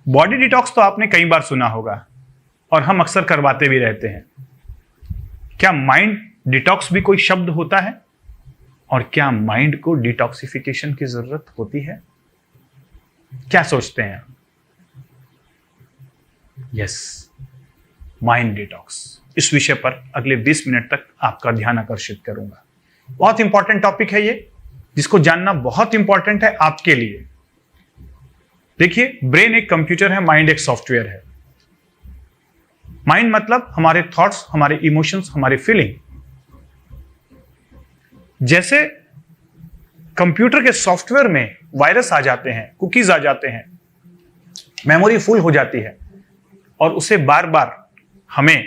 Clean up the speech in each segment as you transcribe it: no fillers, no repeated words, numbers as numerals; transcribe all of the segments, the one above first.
Body detox तो आपने कई बार सुना होगा और हम अक्सर करवाते भी रहते हैं। क्या माइंड डिटॉक्स भी कोई शब्द होता है? और क्या माइंड को डिटॉक्सिफिकेशन की जरूरत होती है? क्या सोचते हैं? Yes, mind detox. इस विषय पर अगले 20 मिनट तक आपका ध्यान आकर्षित करूंगा। बहुत इंपॉर्टेंट टॉपिक है ये, जिसको जानना बहुत इंपॉर्टेंट है आपके लिए। देखिए, ब्रेन एक कंप्यूटर है, माइंड एक सॉफ्टवेयर है। माइंड मतलब हमारे थॉट्स, हमारे इमोशंस, हमारे फीलिंग। जैसे कंप्यूटर के सॉफ्टवेयर में वायरस आ जाते हैं, कुकीज आ जाते हैं, मेमोरी फुल हो जाती है और उसे बार बार हमें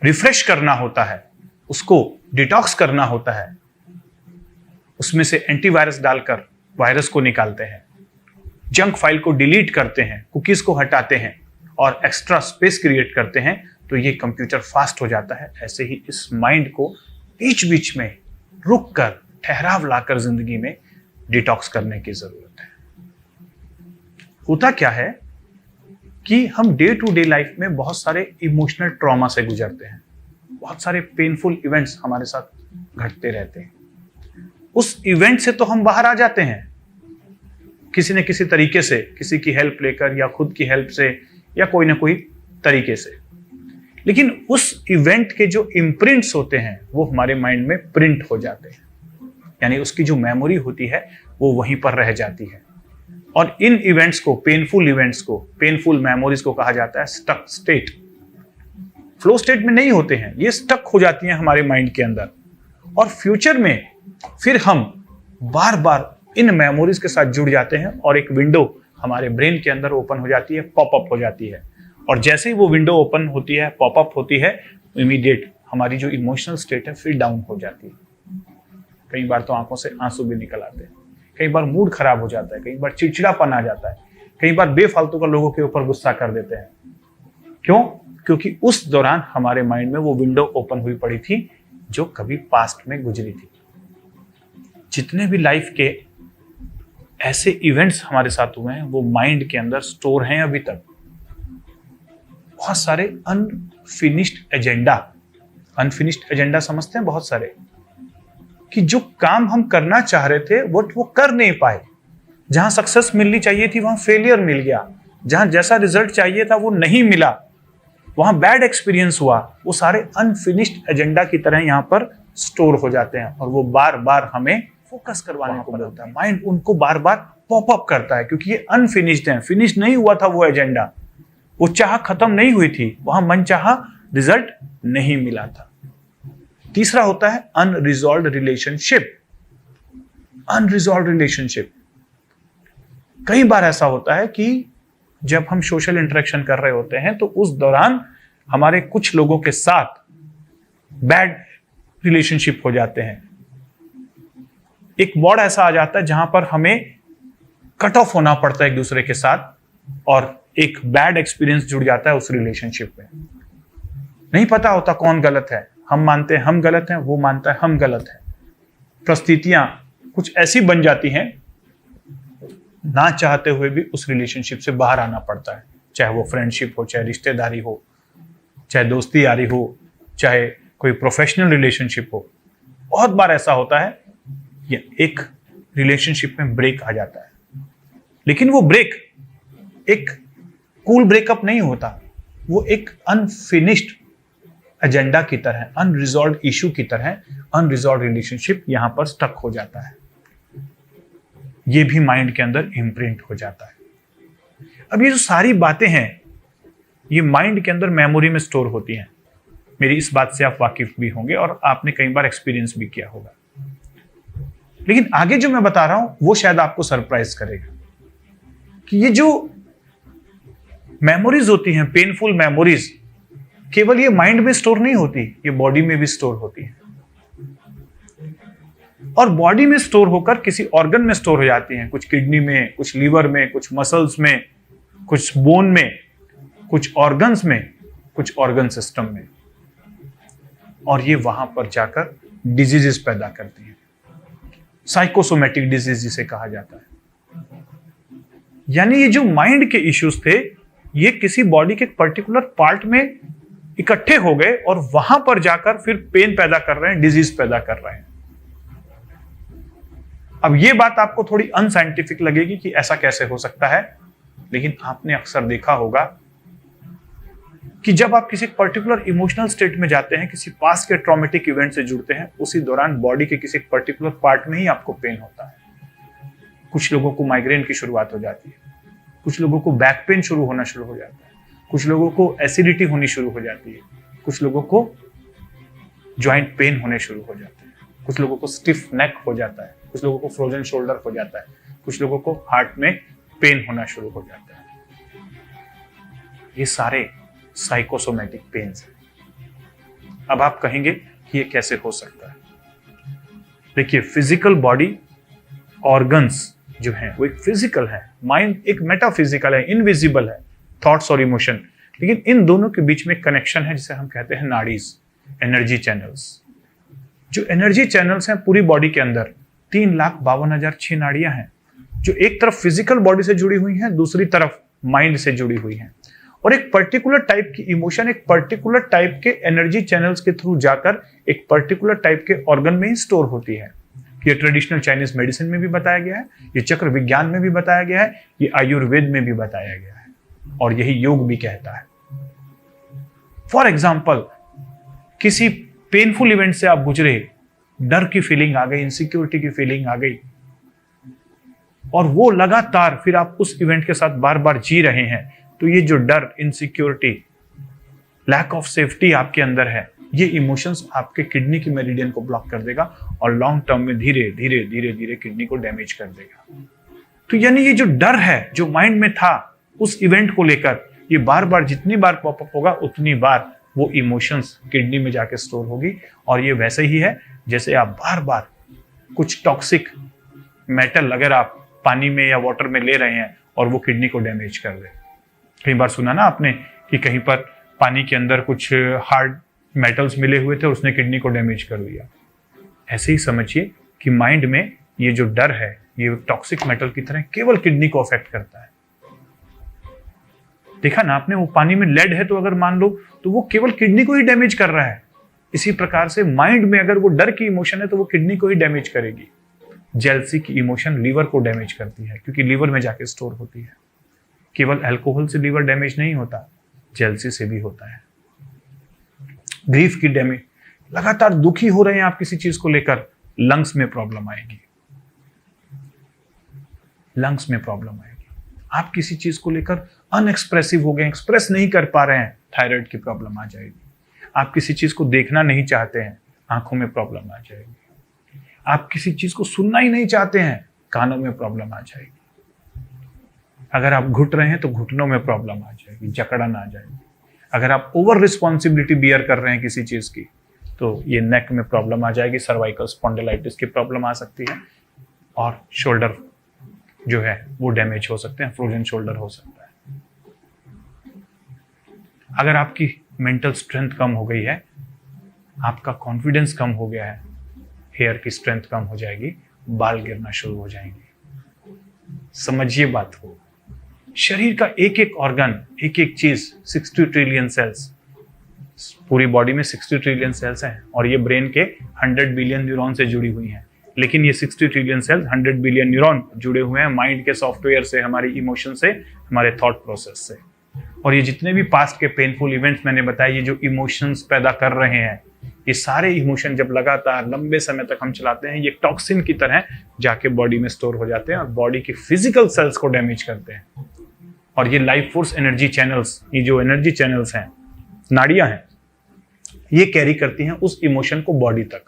रिफ्रेश करना होता है, उसको डिटॉक्स करना होता है। उसमें से एंटीवायरस डालकर वायरस को निकालते हैं, जंक फाइल को डिलीट करते हैं, कुकीज को हटाते हैं और एक्स्ट्रा स्पेस क्रिएट करते हैं, तो ये कंप्यूटर फास्ट हो जाता है। ऐसे ही इस माइंड को बीच बीच में रुक कर, ठहराव लाकर जिंदगी में डिटॉक्स करने की जरूरत है। होता क्या है कि हम डे टू डे लाइफ में बहुत सारे इमोशनल ट्रॉमा से गुजरते हैं, बहुत सारे पेनफुल इवेंट्स हमारे साथ घटते रहते हैं। उस इवेंट से तो हम बाहर आ जाते हैं किसी न किसी तरीके से, किसी की हेल्प लेकर या खुद की हेल्प से या कोई ना कोई तरीके से, लेकिन उस इवेंट के जो इम्प्रिंट्स होते हैं वो हमारे माइंड में प्रिंट हो जाते हैं, यानी उसकी जो मेमोरी होती है वो वहीं पर रह जाती है। और इन इवेंट्स को, पेनफुल मेमोरीज को कहा जाता है स्टक स्टेट। फ्लो स्टेट में नहीं होते हैं, ये स्टक हो जाती हैं हमारे माइंड के अंदर। और फ्यूचर में फिर हम बार बार इन मेमोरीज के साथ जुड़ जाते हैं और एक विंडो हमारे ब्रेन के अंदर ओपन हो जाती है, पॉपअप हो जाती है। और जैसे ही वो विंडो ओपन होती है, पॉपअप होती है, इमीडिएट हमारी जो इमोशनल स्टेट है फिर डाउन हो जाती है। कई बार तो आंखों से आंसू भी निकल आते हैं, कई बार मूड खराब हो जाता है, कई बार चिड़चिड़ापन आ जाता है, कई बार बेफालतू का लोगों के ऊपर गुस्सा कर देते हैं। क्यों? क्योंकि उस दौरान हमारे माइंड में वो विंडो ओपन हुई पड़ी थी जो कभी पास्ट में गुजरी थी। जितने भी लाइफ के ऐसे इवेंट्स हमारे साथ हुए हैं वो माइंड के अंदर स्टोर हैं अभी तक। बहुत सारे अनफिनिश्ड एजेंडा समझते हैं बहुत सारे, कि जो काम हम करना चाह रहे थे वो कर नहीं पाए। जहां सक्सेस मिलनी चाहिए थी वहां फेलियर मिल गया, जहां जैसा रिजल्ट चाहिए था वो नहीं मिला, वहां बैड एक्सपीरियंस हुआ। वो सारे अनफिनिश्ड एजेंडा की तरह यहां पर स्टोर हो जाते हैं और वो बार बार हमें फोकस करवाने को बोलता है। माइंड उनको बार बार पॉपअप करता है क्योंकि ये अनफिनिश्ड है, फिनिश नहीं हुआ था वो एजेंडा, वो चाह खत्म नहीं हुई थी, वहां मन चाह रिजल्ट नहीं मिला था। तीसरा होता है अनरिजॉल्व्ड रिलेशनशिप। कई बार ऐसा होता है कि जब हम सोशल इंटरेक्शन कर रहे होते हैं तो उस दौरान हमारे कुछ लोगों के साथ बैड रिलेशनशिप हो जाते हैं। एक मोड़ ऐसा आ जाता है जहां पर हमें कट ऑफ होना पड़ता है एक दूसरे के साथ और एक बैड एक्सपीरियंस जुड़ जाता है उस रिलेशनशिप में। नहीं पता होता कौन गलत है, हम मानते हैं हम गलत हैं, वो मानता है हम गलत हैं। परिस्थितियां कुछ ऐसी बन जाती हैं, ना चाहते हुए भी उस रिलेशनशिप से बाहर आना पड़ता है, चाहे वो फ्रेंडशिप हो, चाहे रिश्तेदारी हो, चाहे दोस्ती यारी हो, चाहे कोई प्रोफेशनल रिलेशनशिप हो। बहुत बार ऐसा होता है ये एक रिलेशनशिप में ब्रेक आ जाता है, लेकिन वो ब्रेक एक कूल ब्रेकअप नहीं होता, वो एक अनफिनिश्ड एजेंडा की तरह, अनरिजॉल्व्ड इशू की तरह, अनरिजॉल्व्ड रिलेशनशिप यहां पर स्टक हो जाता है। ये भी माइंड के अंदर इम्प्रिंट हो जाता है। अब ये जो सारी बातें हैं ये माइंड के अंदर मेमोरी में स्टोर होती हैं। मेरी इस बात से आप वाकिफ भी होंगे और आपने कई बार एक्सपीरियंस भी किया होगा। लेकिन आगे जो मैं बता रहा हूं वो शायद आपको सरप्राइज करेगा कि ये जो मेमोरीज होती हैं, पेनफुल मेमोरीज, केवल ये माइंड में स्टोर नहीं होती, ये बॉडी में भी स्टोर होती है। और बॉडी में स्टोर होकर किसी ऑर्गन में स्टोर हो जाती हैं, कुछ किडनी में, कुछ लीवर में, कुछ मसल्स में, कुछ बोन में, कुछ ऑर्गन्स में, कुछ ऑर्गन सिस्टम में। और ये वहां पर जाकर डिजीजेस पैदा करती हैं, साइकोसोमेटिक डिजीज जिसे कहा जाता है। यानी ये जो माइंड के इश्यूज थे ये किसी बॉडी के पर्टिकुलर पार्ट में इकट्ठे हो गए और वहां पर जाकर फिर पेन पैदा कर रहे हैं, डिजीज पैदा कर रहे हैं। अब ये बात आपको थोड़ी अनसाइंटिफिक लगेगी कि ऐसा कैसे हो सकता है, लेकिन आपने अक्सर देखा होगा कि जब आप किसी पर्टिकुलर इमोशनल स्टेट में जाते हैं, किसी पास्ट के ट्रॉमेटिक इवेंट से जुड़ते हैं, उसी दौरान बॉडी के किसी पर्टिकुलर पार्ट में ही आपको पेन होता है। कुछ लोगों को माइग्रेन की शुरुआत हो जाती है, कुछ लोगों को बैक पेन शुरू होना शुरू हो जाता है, कुछ लोगों को एसिडिटी होनी शुरू हो जाती है, कुछ लोगों को जॉइंट पेन होने शुरू हो जाते हैं, कुछ लोगों को स्टिफ नेक हो जाता है, कुछ लोगों को फ्रोजन शोल्डर हो जाता है, कुछ लोगों को हार्ट में पेन होना शुरू हो जाता है। ये सारे साइकोसोमैटिक पेन्स हैं। अब आप कहेंगे कि ये कैसे हो सकता है? देखिए, फिजिकल बॉडी ऑर्गन्स जो हैं वो एक फिजिकल है, माइंड एक मेटाफिजिकल है, इनविजिबल है, थॉट्स और इमोशन। लेकिन इन दोनों के बीच में कनेक्शन है जिसे हम कहते हैं नाड़ीज, एनर्जी चैनल्स। जो एनर्जी चैनल्स हैं पूरी बॉडी के अंदर 3,52,006 नाड़ियां हैं, जो एक तरफ फिजिकल बॉडी से जुड़ी हुई हैं, दूसरी तरफ माइंड से जुड़ी हुई हैं। और एक पर्टिकुलर टाइप की इमोशन एक पर्टिकुलर टाइप के एनर्जी चैनल्स के थ्रू जाकर एक पर्टिकुलर टाइप के ऑर्गन में ही स्टोर होती है। ये ट्रेडिशनल चाइनीज मेडिसिन में भी बताया गया है, ये चक्र विज्ञान में भी बताया गया है, ये आयुर्वेद में भी बताया गया है, और यही योग भी कहता है। फॉर एग्जाम्पल, किसी पेनफुल इवेंट से आप गुजरे, डर की फीलिंग आ गई, इनसिक्योरिटी की फीलिंग आ गई, और वो लगातार फिर आप उस इवेंट के साथ बार बार जी रहे हैं, तो ये जो डर, इनसिक्योरिटी, लैक ऑफ सेफ्टी आपके अंदर है, ये इमोशंस आपके किडनी की मेरिडियन को ब्लॉक कर देगा और लॉन्ग टर्म में धीरे धीरे धीरे धीरे किडनी को डैमेज कर देगा। तो यानी ये जो डर है जो माइंड में था उस इवेंट को लेकर, ये बार बार जितनी बार पॉपअप होगा उतनी बार वो इमोशंस किडनी में जाके स्टोर होगी। और ये वैसे ही है जैसे आप बार बार कुछ टॉक्सिक मेटल अगर आप पानी में या वाटर में ले रहे हैं और वो किडनी को डैमेज कर दे। कई बार सुना ना आपने कि कहीं पर पानी के अंदर कुछ हार्ड मेटल्स मिले हुए थे और उसने किडनी को डैमेज कर दिया। ऐसे ही समझिए कि माइंड में ये जो डर है ये टॉक्सिक मेटल की तरह केवल किडनी को अफेक्ट करता है। देखा ना आपने, वो पानी में लेड है तो अगर मान लो तो वो केवल किडनी को ही डैमेज कर रहा है। इसी प्रकार से माइंड में अगर वो डर की इमोशन है तो वो किडनी को ही डैमेज करेगी। जेलसी की इमोशन लीवर को डैमेज करती है क्योंकि लीवर में जाके स्टोर होती है। केवल अल्कोहल से लीवर डैमेज नहीं होता, जेलसी से भी होता है। ग्रीफ की डैमेज, लगातार दुखी हो रहे हैं आप किसी चीज को लेकर, लंग्स में प्रॉब्लम आएगी, लंग्स में प्रॉब्लम आएगी। आप किसी चीज को लेकर अनएक्सप्रेसिव हो गए, एक्सप्रेस नहीं कर पा रहे हैं, थायराइड की प्रॉब्लम आ जाएगी। आप किसी चीज को देखना नहीं चाहते हैं, आंखों में प्रॉब्लम आ जाएगी। आप किसी चीज को सुनना ही नहीं चाहते हैं, कानों में प्रॉब्लम आ जाएगी। अगर आप घुट रहे हैं तो घुटनों में प्रॉब्लम आ जाएगी, जकड़न आ जाएगी। अगर आप ओवर रिस्पॉन्सिबिलिटी बियर कर रहे हैं किसी चीज की तो ये नेक में प्रॉब्लम आ जाएगी, सर्वाइकल स्पॉन्डिलाइटिस की प्रॉब्लम आ सकती है, और शोल्डर जो है वो डैमेज हो सकते हैं, फ्रोजन शोल्डर हो सकता है। अगर आपकी मेंटल स्ट्रेंथ कम हो गई है, आपका कॉन्फिडेंस कम हो गया है, हेयर की स्ट्रेंथ कम हो जाएगी, बाल गिरना शुरू हो जाएंगे। समझिए बात को, शरीर का एक एक ऑर्गन, एक एक चीज, 60 ट्रिलियन सेल्स, पूरी बॉडी में 60 ट्रिलियन सेल्स हैं और ये ब्रेन के 100 बिलियन न्यूरॉन से जुड़ी हुई हैं। लेकिन ये 60 ट्रिलियन सेल्स 100 बिलियन न्यूरॉन जुड़े हुए हैं माइंड के सॉफ्टवेयर से, हमारी इमोशन से, हमारे थॉट प्रोसेस से। और ये जितने भी पास्ट के पेनफुल इवेंट्स मैंने बताए, ये जो इमोशंस पैदा कर रहे हैं, ये सारे इमोशन जब लगातार लंबे समय तक हम चलाते हैं, ये टॉक्सिन की तरह जाके बॉडी में स्टोर हो जाते हैं और बॉडी की फिजिकल सेल्स को डैमेज करते हैं। और ये लाइफ फोर्स एनर्जी चैनल्स, ये जो एनर्जी चैनल्स हैं, नाड़ियां हैं, ये कैरी करती हैं उस इमोशन को बॉडी तक।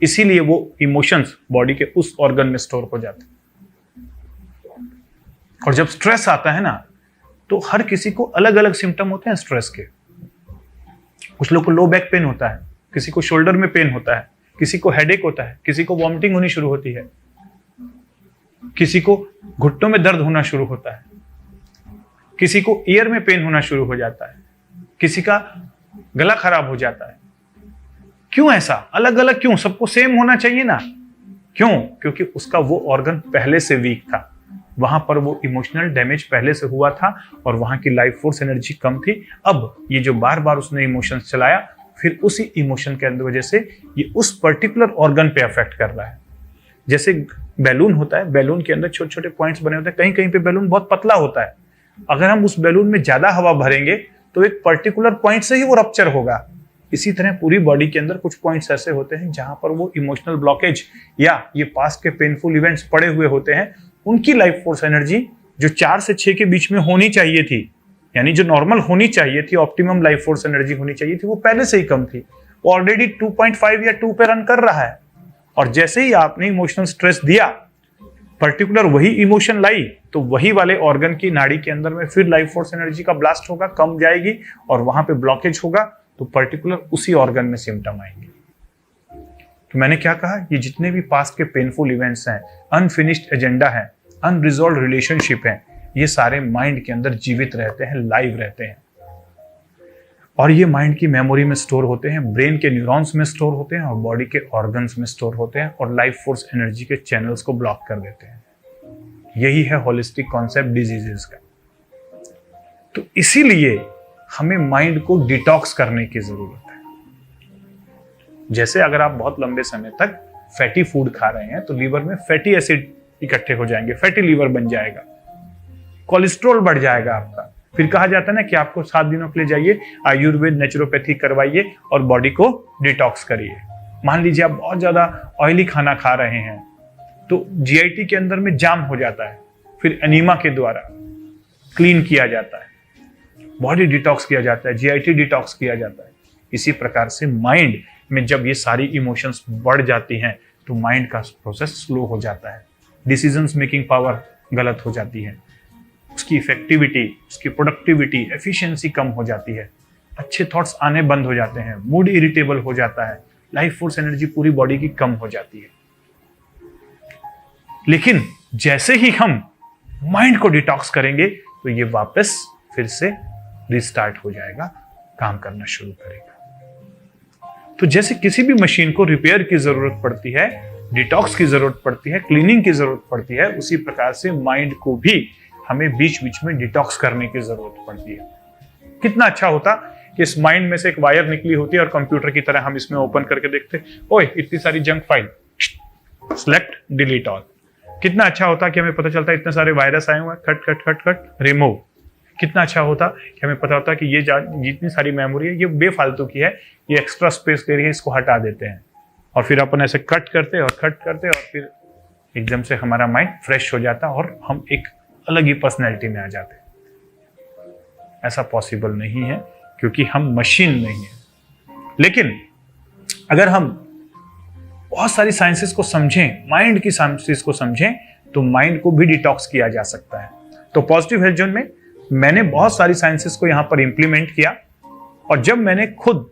इसीलिए वो इमोशंस बॉडी के उस ऑर्गन में स्टोर हो जाते हैं। और जब स्ट्रेस आता है ना, तो हर किसी को अलग अलग सिम्टम होते हैं स्ट्रेस के। कुछ लोग को लो बैक पेन होता है, किसी को शोल्डर में पेन होता है, किसी को हेडेक होता है, किसी को वॉमिटिंग होनी शुरू होती है, किसी को घुटनों में दर्द होना शुरू होता है, किसी को ईयर में पेन होना शुरू हो जाता है, किसी का गला खराब हो जाता है। क्यों ऐसा अलग अलग क्यों? सबको सेम होना चाहिए ना। क्यों? क्योंकि उसका वो ऑर्गन पहले से वीक था, वहां पर वो इमोशनल डैमेज पहले से हुआ था और वहां की लाइफ फोर्स एनर्जी कम थी। अब ये जो बार बार उसने इमोशंस चलाया, फिर उसी इमोशन के वजह से ये उस पर्टिकुलर ऑर्गन पे अफेक्ट कर रहा है। जैसे बैलून होता है, बैलून के अंदर छोटे छोटे पॉइंट्स बने होते हैं, कहीं कहीं पे बैलून बहुत पतला होता है। अगर हम उस बैलून में ज्यादा हवा भरेंगे तो एक पर्टिकुलर पॉइंट से ही वो रप्चर होगा। इसी तरह पूरी बॉडी के अंदर कुछ पॉइंट्स ऐसे होते हैं जहां पर वो इमोशनल ब्लॉकेज या ये पास्ट के पेनफुल इवेंट्स पड़े हुए होते हैं, उनकी लाइफ फोर्स एनर्जी जो 4 से 6 के बीच में होनी चाहिए थी, यानी जो नॉर्मल होनी चाहिए थी, ऑप्टिमम लाइफ फोर्स एनर्जी होनी चाहिए थी, वो पहले से ही कम थी। वो ऑलरेडी 2.5 या 2 पे रन कर रहा है। और जैसे ही आपने इमोशनल स्ट्रेस दिया, पर्टिकुलर वही इमोशन लाई, तो वही वाले ऑर्गन की नाड़ी के अंदर में फिर लाइफ फोर्स एनर्जी का ब्लास्ट होगा, कम जाएगी और वहां पे ब्लॉकेज होगा, तो पर्टिकुलर उसी ऑर्गन में सिम्टम आएंगे। तो मैंने क्या कहा, ये जितने भी पास्ट के पेनफुल इवेंट्स हैं, अनफिनिश्ड एजेंडा है, अनरिजॉल्व रिलेशनशिप है, ये सारे माइंड के अंदर जीवित रहते हैं, लाइव रहते हैं। और ये माइंड की मेमोरी में स्टोर होते हैं, ब्रेन के न्यूरॉन्स में स्टोर होते हैं और बॉडी के ऑर्गन्स में स्टोर होते हैं और लाइफ फोर्स एनर्जी के चैनल्स को ब्लॉक कर देते हैं। यही है होलिस्टिक कॉन्सेप्ट डिजीजेस का। तो इसीलिए हमें माइंड को डिटॉक्स करने की जरूरत है। जैसे अगर आप बहुत लंबे समय तक फैटी फूड खा रहे हैं तो लीवर में फैटी एसिड इकट्ठे हो जाएंगे, फैटी लीवर बन जाएगा, कोलेस्ट्रॉल बढ़ जाएगा आपका। फिर कहा जाता है ना कि आपको 7 दिनों के लिए जाइए, आयुर्वेद नेचुरोपैथी करवाइए और बॉडी को डिटॉक्स करिए। मान लीजिए आप बहुत ज्यादा ऑयली खाना खा रहे हैं तो जीआईटी के अंदर में जाम हो जाता है, फिर एनीमा के द्वारा क्लीन किया जाता है, बॉडी डिटॉक्स किया जाता है, जीआईटी डिटॉक्स किया जाता है। इसी प्रकार से माइंड में जब ये सारी इमोशंस बढ़ जाती हैं तो माइंड का प्रोसेस स्लो हो जाता है, डिसीजंस मेकिंग पावर गलत हो जाती है, उसकी इफेक्टिविटी, उसकी प्रोडक्टिविटी, एफिशिएंसी कम हो जाती है, अच्छे थॉट्स आने बंद हो जाते हैं, मूड इरिटेबल हो जाता है, लाइफ फोर्स एनर्जी पूरी बॉडी की कम हो जाती है। लेकिन जैसे ही हम माइंड को डिटॉक्स करेंगे तो ये वापस फिर से रिस्टार्ट हो जाएगा, काम करना शुरू करेगा। तो जैसे किसी भी मशीन को रिपेयर की जरूरत पड़ती है, डिटॉक्स की जरूरत पड़ती है, क्लीनिंग की जरूरत पड़ती है, उसी प्रकार से माइंड को भी हमें बीच बीच में डिटॉक्स करने की जरूरत पड़ती है। कितना अच्छा होता कि इस माइंड में से एक वायर निकली होती है और कंप्यूटर की तरह हम इसमें ओपन करके देखते, ओए इतनी सारी junk file, select delete all. कितना अच्छा होता कि हमें पता चलता इतने सारे वायरस आए हुए हैं, खट खट खट खट रिमूव। कितना अच्छा होता कि हमें पता होता कि ये जितनी सारी मेमोरी है ये बेफालतू की है, ये एक्स्ट्रा स्पेस ले रही है, इसको हटा देते हैं। और फिर अपन ऐसे कट करते और फिर एकदम से हमारा माइंड फ्रेश हो जाता और हम एक अलग ही पर्सनैलिटी में आ जाते। ऐसा पॉसिबल नहीं है क्योंकि हम मशीन नहीं है। लेकिन अगर हम बहुत सारी साइंसेस को समझें, माइंड की साइंसेस को समझें, तो माइंड को भी डिटॉक्स किया जा सकता है। तो पॉजिटिव हेल्थ जोन में मैंने बहुत सारी साइंसेस को यहां पर इंप्लीमेंट किया और जब मैंने खुद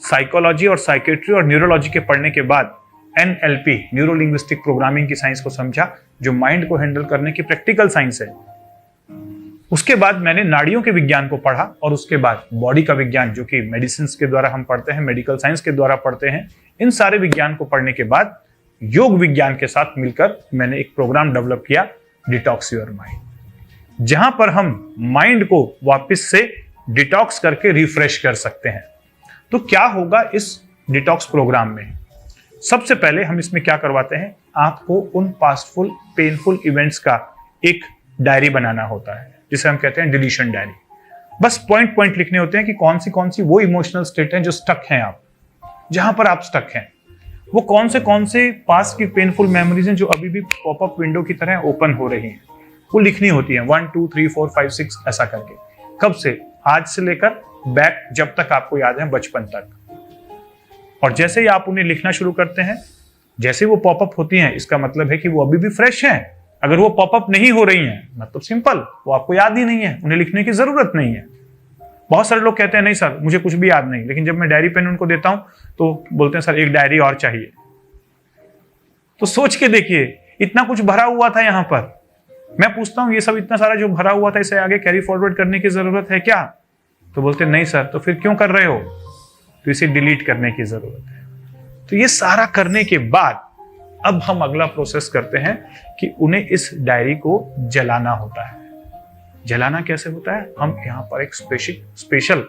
साइकोलॉजी और साइकेट्री और न्यूरोलॉजी के पढ़ने के बाद NLP न्यूरो लिंग्विस्टिक प्रोग्रामिंग की साइंस को समझा, जो माइंड को हैंडल करने की प्रैक्टिकल साइंस है, उसके बाद मैंने नाड़ियों के विज्ञान को पढ़ा और उसके बाद बॉडी का विज्ञान, जो कि मेडिसिन के द्वारा हम पढ़ते हैं, मेडिकल साइंस के द्वारा पढ़ते हैं, इन सारे विज्ञान को पढ़ने के बाद योग विज्ञान के साथ मिलकर मैंने एक प्रोग्राम डेवलप किया, डिटॉक्स योर माइंड, जहां पर हम माइंड को वापस से डिटॉक्स करके रिफ्रेश कर सकते हैं। तो क्या होगा इस डिटॉक्स प्रोग्राम में? सबसे पहले हम इसमें क्या करवाते हैं, आपको उन पास्टफुल पेनफुल इवेंट्स का एक डायरी बनाना होता है, जिसे हम कहते हैं डिलीशन डायरी। बस पॉइंट पॉइंट लिखने होते हैं कि कौन सी वो इमोशनल स्टेट है जो स्टक हैं, आप जहां पर आप स्टक हैं, वो कौन से पास्ट की पेनफुल मेमोरीज हैं जो अभी भी पॉपअप विंडो की तरह ओपन हो रही हैं, वो लिखनी होती है 1 2 3 4 5 6 ऐसा करके। कब से? आज से लेकर बैक जब तक आपको याद है, बचपन तक। और जैसे ही आप उन्हें लिखना शुरू करते हैं, जैसे वो पॉपअप होती हैं, इसका मतलब है कि वो अभी भी फ्रेश हैं। अगर वो पॉपअप नहीं हो रही हैं, मतलब सिंपल, वो आपको याद ही नहीं है, उन्हें लिखने की जरूरत नहीं है। बहुत सारे लोग कहते हैं नहीं सर मुझे कुछ भी याद नहीं, लेकिन जब मैं डायरी पेन उनको देता हूं तो बोलते हैं सर एक डायरी और चाहिए। तो सोच के देखिए, इतना कुछ भरा हुआ था यहां पर। मैं पूछता हूं ये सब इतना सारा जो भरा हुआ था, इसे आगे कैरी फॉरवर्ड करने की जरूरत है क्या? तो बोलते नहीं सर। तो फिर क्यों कर रहे हो? तो इसे डिलीट करने की जरूरत है। तो ये सारा करने के बाद अब हम अगला प्रोसेस करते हैं कि उन्हें इस डायरी को जलाना होता है। जलाना कैसे होता है? हम यहाँ पर एक स्पेशल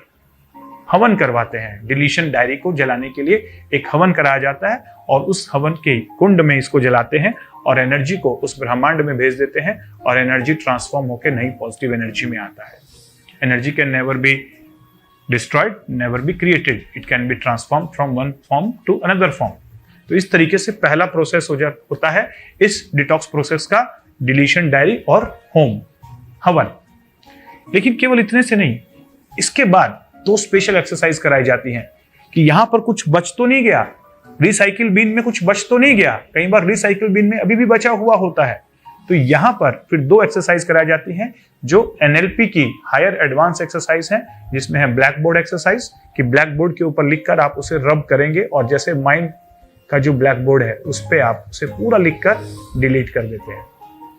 हवन करवाते हैं। डिलीशन डायरी को जलाने के लिए एक हवन कराया जाता है और उस हवन के कुंड में इसको जलाते हैं और एनर्जी को उस ब्रह्मांड में भेज देते हैं और एनर्जी ट्रांसफॉर्म होकर नई पॉजिटिव एनर्जी में आता है। Energy can never be destroyed, never be created, it can be transform from one form to another form. तो इस तरीके से पहला प्रोसेस होता है इस डिटॉक्स प्रोसेस का, डिलीशन डायरी और होम हवन। लेकिन केवल इतने से नहीं, इसके बाद 2 स्पेशल एक्सरसाइज कराई जाती हैं कि यहां पर कुछ बच तो नहीं गया, रिसाइकिल बिन में कुछ बच तो नहीं गया। कई बार रिसाइकिल बिन में अभी भी बचा हुआ होता है, तो यहां पर फिर 2 एक्सरसाइज कराई जाती हैं जो एनएलपी की हायर एडवांस एक्सरसाइज है, जिसमें है ब्लैक बोर्ड एक्सरसाइज कि ब्लैक बोर्ड के ऊपर लिखकर आप उसे रब करेंगे और जैसे माइंड का जो ब्लैक बोर्ड है उस पर आप उसे पूरा लिखकर डिलीट कर देते हैं।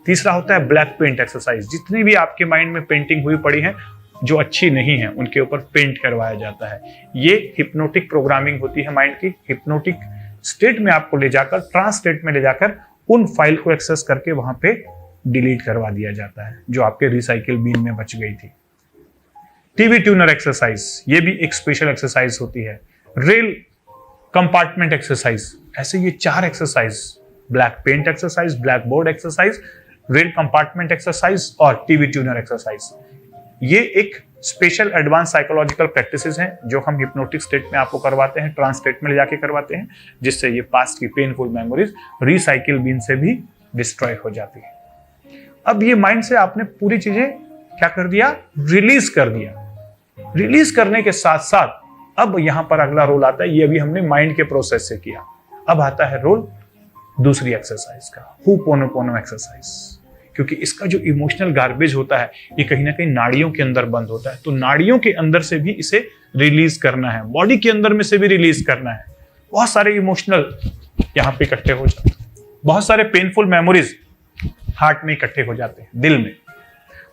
तीसरा होता है ब्लैक पेंट एक्सरसाइज। जितनी भी आपके माइंड में पेंटिंग हुई पड़ी है जो अच्छी नहीं है उनके ऊपर पेंट करवाया जाता है। ये हिप्नोटिक प्रोग्रामिंग होती है माइंड की। हिप्नोटिक स्टेट में आपको ले जाकर, ट्रांस स्टेट में ले जाकर उन फाइल को एक्सेस करके वहां पे डिलीट करवा दिया जाता है जो आपके रिसाइकिल बीन में बच गई थी। टीवी ट्यूनर एक्सरसाइज, ये भी एक स्पेशल एक्सरसाइज होती है। रेल कंपार्टमेंट एक्सरसाइज, ऐसे ये 4 exercise, black paint exercise, black board exercise, rail compartment exercise और टीवी ट्यूनर एक्सरसाइज, ये एक स्पेशल एडवांस साइकोलॉजिकल प्रैक्टिसेस हैं जो हम हिप्नोटिक स्टेट में आपको करवाते हैं, ट्रांस स्टेट में ले जाके करवाते हैं, जिससे ये पास्ट की पेनफुल मेमोरीज रिसाइकिल बिन से भी डिस्ट्रॉय हो जाती है। अब ये माइंड से आपने पूरी चीजें क्या कर दिया? रिलीज कर दिया। रिलीज करने के साथ साथ अब यहां पर अगला रोल आता है, ये अभी हमने माइंड के प्रोसेस से किया। अब आता है रोल दूसरी एक्सरसाइज का, होपोनोपोनो एक्सरसाइज, क्योंकि इसका जो इमोशनल गार्बेज होता है ये कहीं ना कहीं नाड़ियों के अंदर बंद होता है, तो नाड़ियों के अंदर से भी इसे रिलीज करना है, बॉडी के अंदर में से भी रिलीज करना है। बहुत सारे इमोशनल यहाँ पे इकट्ठे हो जाते हैं, बहुत सारे पेनफुल मेमोरीज हार्ट में इकट्ठे हो जाते हैं, दिल में,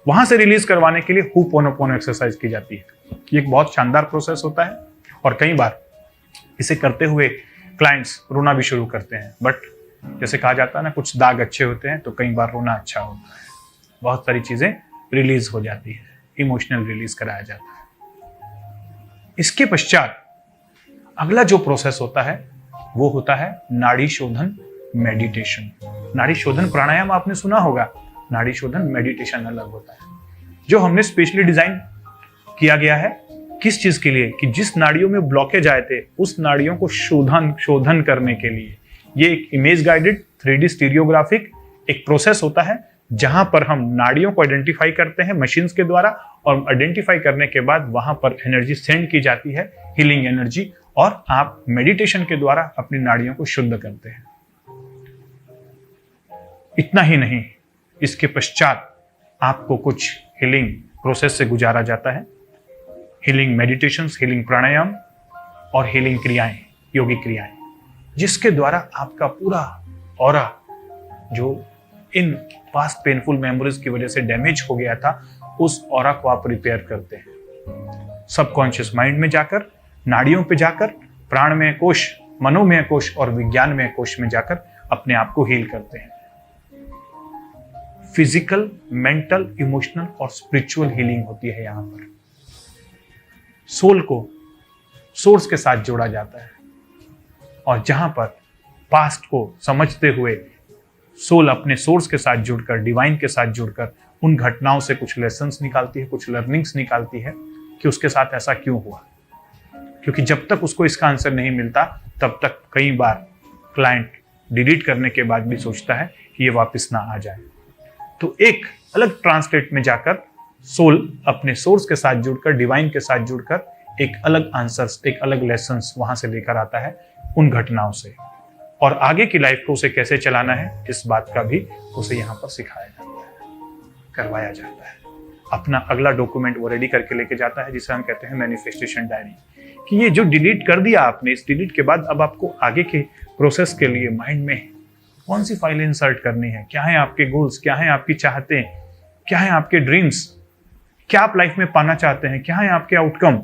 वहां से रिलीज करवाने के लिए होपोनोपोनो एक्सरसाइज की जाती है। ये एक बहुत शानदार प्रोसेस होता है और कई बार इसे करते हुए क्लाइंट्स रोना भी शुरू करते हैं, बट जैसे कहा जाता है ना, कुछ दाग अच्छे होते हैं तो कई बार रोना अच्छा होता है। बहुत सारी चीजें रिलीज हो जाती है, इमोशनल रिलीज कराया जाता है। इसके पश्चात अगला जो प्रोसेस होता है वो होता है नाड़ी शोधन मेडिटेशन। नाड़ी शोधन प्राणायाम आपने सुना होगा, नाड़ी शोधन मेडिटेशन अलग होता है, जो हमने स्पेशली डिजाइन किया गया है। किस चीज के लिए? कि जिस नाड़ियों में ब्लॉकेज आए थे उस नाड़ियों को शोधन करने के लिए। ये एक इमेज गाइडेड 3D स्टीरियोग्राफिक एक प्रोसेस होता है जहां पर हम नाड़ियों को आइडेंटिफाई करते हैं मशीन्स के द्वारा, और आइडेंटिफाई करने के बाद वहां पर एनर्जी सेंड की जाती है, हीलिंग एनर्जी, और आप मेडिटेशन के द्वारा अपनी नाड़ियों को शुद्ध करते हैं। इतना ही नहीं, इसके पश्चात आपको कुछ हीलिंग प्रोसेस से गुजारा जाता है, हीलिंग मेडिटेशंस, हीलिंग प्राणायाम और हीलिंग क्रियाएं, योगिक क्रियाएं, जिसके द्वारा आपका पूरा ऑरा जो इन पास्ट पेनफुल मेमोरीज की वजह से डैमेज हो गया था, उस ऑरा को आप रिपेयर करते हैं। सबकॉन्शियस माइंड में जाकर, नाड़ियों पे जाकर, प्राणमय कोश, मनोमय कोश और विज्ञानमय कोश में जाकर अपने आप को हील करते हैं। फिजिकल, मेंटल, इमोशनल और स्पिरिचुअल हीलिंग होती है। यहां पर सोल को सोर्स के साथ जोड़ा जाता है, और जहां पर पास्ट को समझते हुए सोल अपने सोर्स के साथ जुड़कर, डिवाइन के साथ जुड़कर उन घटनाओं से कुछ लेसन्स निकालती है, कुछ लर्निंग्स निकालती है कि उसके साथ ऐसा क्यों हुआ। क्योंकि जब तक उसको इसका आंसर नहीं मिलता तब तक कई बार क्लाइंट डिलीट करने के बाद भी सोचता है कि ये वापस ना आ जाए। तो एक अलग ट्रांसलेट में जाकर सोल अपने सोर्स के साथ जुड़कर, डिवाइन के साथ जुड़कर एक अलग आंसर्स, एक अलग लेसन्स वहां से लेकर आता है उन घटनाओं से, और आगे की लाइफ को उसे कैसे चलाना है इस बात का भी उसे यहाँ पर सिखाया जाता है, करवाया जाता है। अपना अगला डॉक्यूमेंट वो रेडी करके लेके जाता है जिसे हम कहते हैं मैनिफेस्टेशन डायरी, कि ये जो डिलीट कर दिया आपने, इस डिलीट के बाद अब आपको आगे के प्रोसेस के लिए माइंड में कौन सी फाइल इंसर्ट करनी है, क्या है आपके गोल्स, क्या है आपकी चाहतें, क्या है आपके ड्रीम्स, क्या आप लाइफ में पाना चाहते हैं, क्या है आपके आउटकम,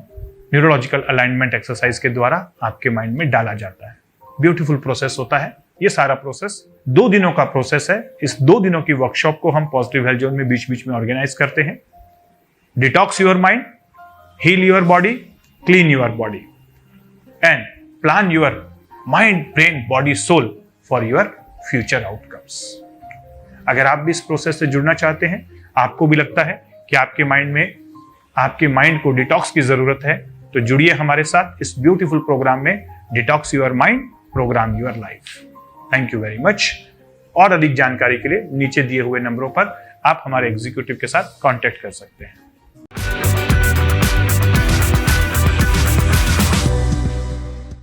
न्यूरोलॉजिकल अलाइनमेंट एक्सरसाइज के द्वारा आपके माइंड में डाला जाता है। ब्यूटीफुल प्रोसेस होता है ये सारा प्रोसेस 2 दिनों का प्रोसेस है। इस 2 दिनों की वर्कशॉप को हम पॉजिटिव हेल्थ जोन में बीच बीच में ऑर्गेनाइज करते हैं। Detox your mind, heal your body, clean your body and plan your mind, brain, body, soul for your future outcomes. अगर आप भी इस प्रोसेस से जुड़ना चाहते हैं, आपको भी लगता है कि आपके माइंड को डिटॉक्स की जरूरत है, तो जुड़िए हमारे साथ इस ब्यूटीफुल प्रोग्राम में, detox your mind, programme your life. Thank you very much. और अधिक जानकारी के लिए नीचे दिए हुए नंबरों पर आप हमारे एग्जीक्यूटिव के साथ कांटेक्ट कर सकते हैं।